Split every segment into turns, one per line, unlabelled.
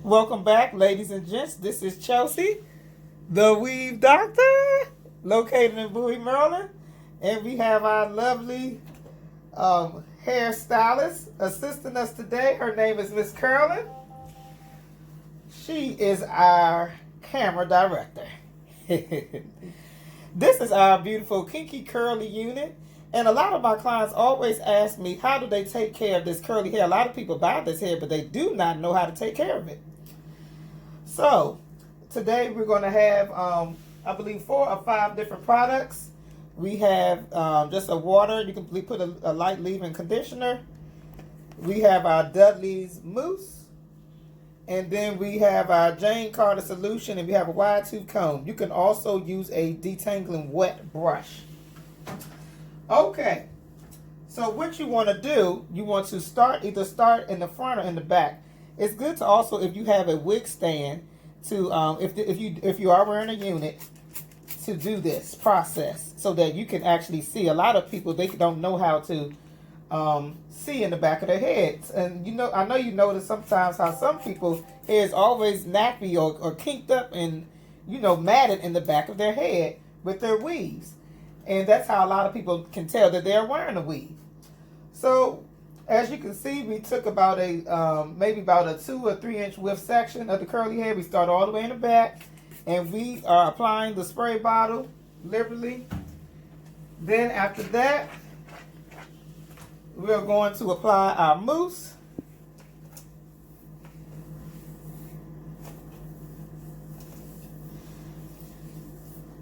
Welcome back, ladies and gents. This is Chelsea, the Weave Doctor, located in Bowie, Maryland. And we have our lovely hairstylist assisting us today. Her name is Miss Carolyn. She is our camera director. This is our beautiful kinky curly unit. And a lot of my clients always ask me, how do they take care of this curly hair? A lot of people buy this hair, but they do not know how to take care of it. So, today we're going to have, I believe, 4 or 5 different products. We have just a water. You can put a light leave-in conditioner. We have our Dudley's Mousse. And then we have our Jane Carter solution, and we have a wide tooth comb. You can also use a detangling wet brush. Okay, so what you want to do, you want to either start in the front or in the back. It's good to also, if you have a wig stand, to if you are wearing a unit, to do this process so that you can actually see. A lot of people, they don't know how to see in the back of their heads, and I know you notice sometimes how some people hair is always nappy or kinked up and matted in the back of their head with their weaves. And that's how a lot of people can tell that they're wearing a weave. So, as you can see, we took about maybe about a 2 or 3 inch width section of the curly hair. We start all the way in the back, and we are applying the spray bottle liberally. Then after that, we're going to apply our mousse.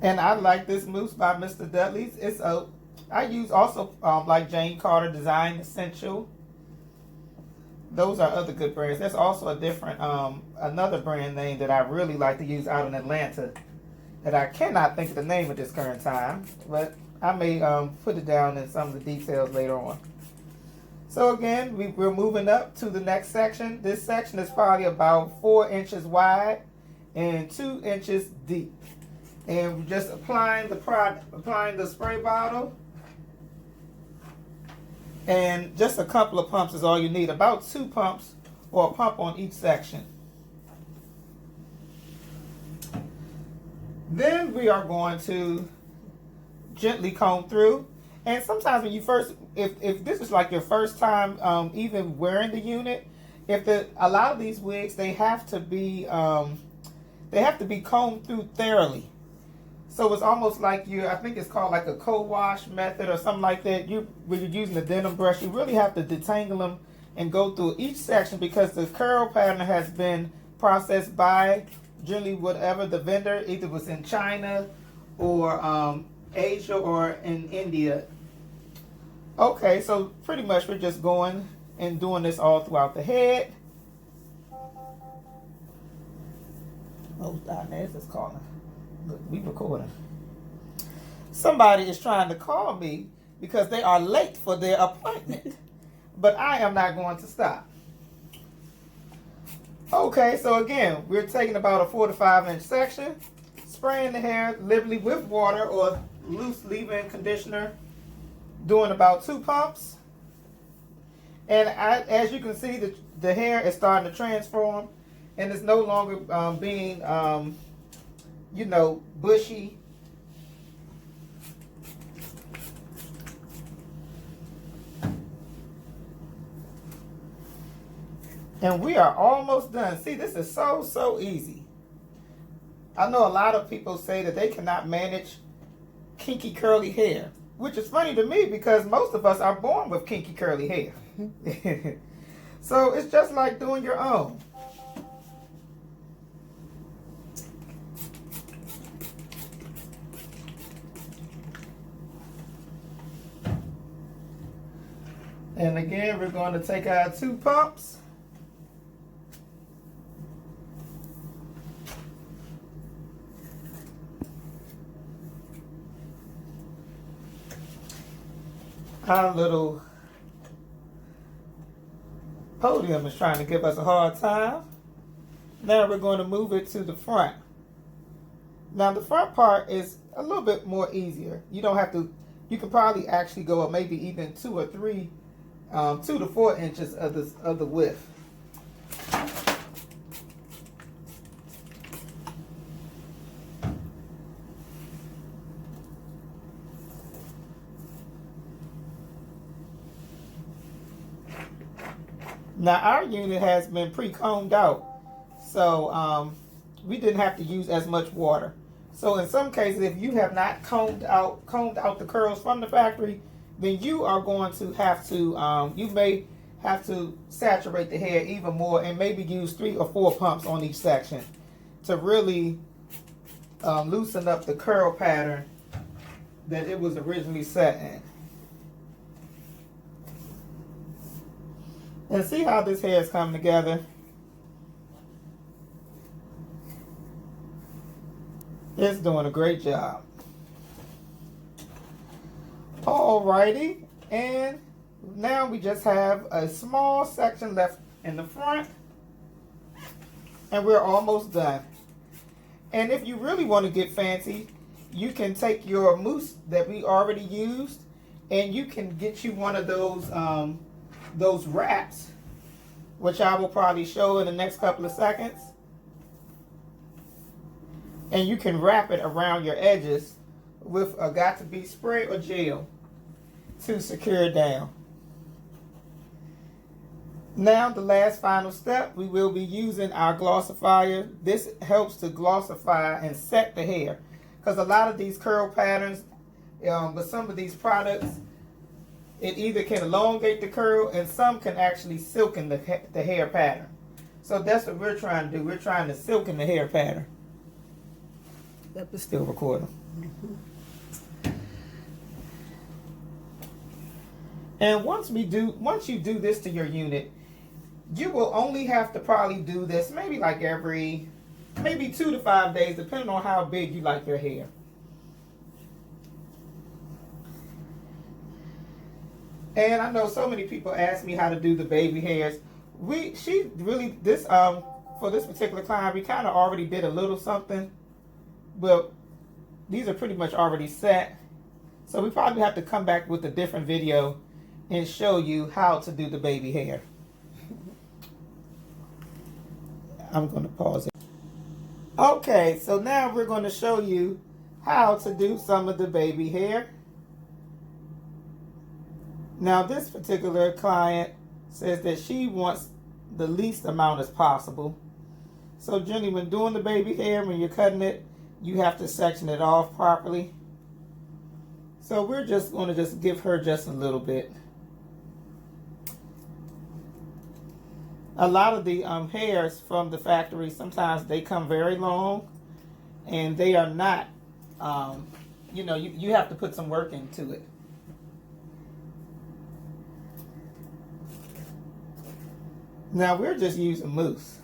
And I like this mousse by Mr. Dudley's. I use also like Jane Carter Design Essential. Those are other good brands. There's also a different, another brand name that I really like to use out in Atlanta that I cannot think of the name at this current time, but I may put it down in some of the details later on. So again, we're moving up to the next section. This section is probably about 4 inches wide and 2 inches deep. And we're just applying the spray bottle. And just a couple of pumps is all you need. About 2 pumps or a pump on each section. Then we are going to gently comb through. And sometimes when you first, if this is like your first time even wearing the unit, a lot of these wigs, they have to be combed through thoroughly. So it's almost like I think it's called like a co-wash method or something like that. When you're using the denim brush, you really have to detangle them and go through each section, because the curl pattern has been processed by generally whatever the vendor, either was in China or Asia or in India. Okay, so pretty much we're just going and doing this all throughout the head. Oh, Inez is calling. Look, we recording. Somebody is trying to call me because they are late for their appointment. But I am not going to stop. Okay, so again, we're taking about a 4 to 5 inch section, spraying the hair liberally with water or loose leave-in conditioner, doing about 2 pumps. And as you can see, the hair is starting to transform, and it's no longer being bushy. And we are almost done. See, this is so easy. I know a lot of people say that they cannot manage kinky curly hair, which is funny to me because most of us are born with kinky curly hair. So it's just like doing your own. And again, we're going to take our 2 pumps. Our little podium is trying to give us a hard time. Now we're going to move it to the front. Now the front part is a little bit more easier. You don't have to, you can probably actually go maybe even 2 or 3 2 to 4 inches of the width. Now our unit has been pre-combed out, so we didn't have to use as much water. So in some cases, if you have not combed out the curls from the factory, then you are going to have to, you may have to saturate the hair even more and maybe use 3 or 4 pumps on each section to really loosen up the curl pattern that it was originally set in. And see how this hair is coming together. It's doing a great job. Alrighty, and now we just have a small section left in the front, and we're almost done. And if you really want to get fancy, you can take your mousse that we already used, and you can get you one of those wraps, which I will probably show in the next couple of seconds. And you can wrap it around your edges with a got-to-be spray or gel to secure it down. Now the last final step, we will be using our glossifier. This helps to glossify and set the hair, because a lot of these curl patterns, with some of these products, it either can elongate the curl and some can actually silken the hair pattern. So that's what we're trying to do. We're trying to silken the hair pattern. That is still recording. And once you do this to your unit, you will only have to probably do this maybe like every 2 to 5 days, depending on how big you like your hair. And I know so many people ask me how to do the baby hairs. For this particular client, we kind of already did a little something. Well, these are pretty much already set. So we probably have to come back with a different video and show you how to do the baby hair. I'm going to pause it. Okay, so now we're going to show you how to do some of the baby hair. Now this particular client says that she wants the least amount as possible. So generally when doing the baby hair, when you're cutting it, you have to section it off properly. So we're just going to give her just a little bit. A lot of the hairs from the factory, sometimes they come very long and they are not, you have to put some work into it. Now we're just using mousse.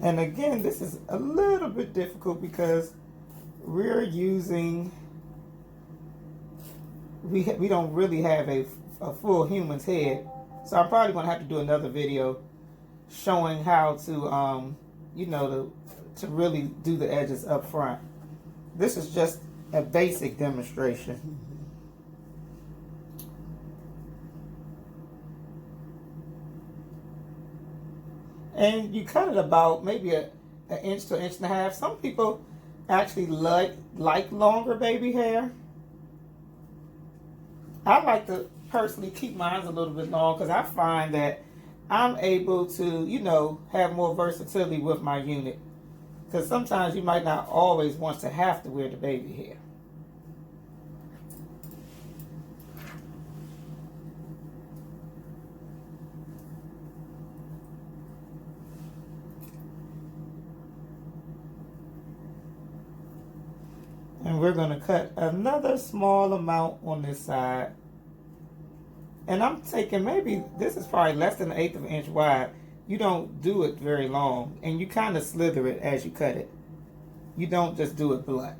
And again, this is a little bit difficult because we're using, we don't really have a full human's head. So I'm probably going to have to do another video showing how to, to really do the edges up front. This is just a basic demonstration. And you cut it about maybe an inch to an inch and a half. Some people actually like longer baby hair. I like to personally keep mine a little bit long because I find that I'm able to, have more versatility with my unit. Because sometimes you might not always want to have to wear the baby hair. And we're going to cut another small amount on this side. And I'm taking this is probably less than 1/8 of an inch wide. You don't do it very long. And you kind of slither it as you cut it. You don't just do it blunt.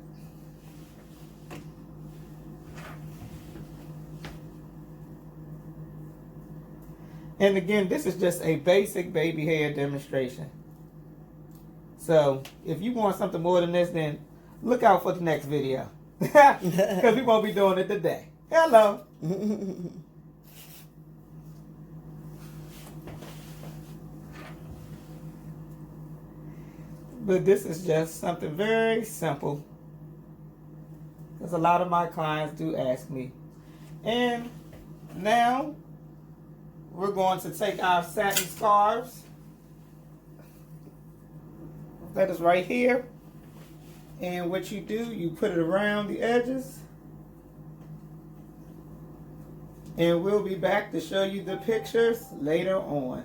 And again, this is just a basic baby hair demonstration. So if you want something more than this, then look out for the next video. Because we won't be doing it today. Hello. But this is just something very simple, because a lot of my clients do ask me. And now we're going to take our satin scarves. That is right here. And what you do, you put it around the edges. And we'll be back to show you the pictures later on.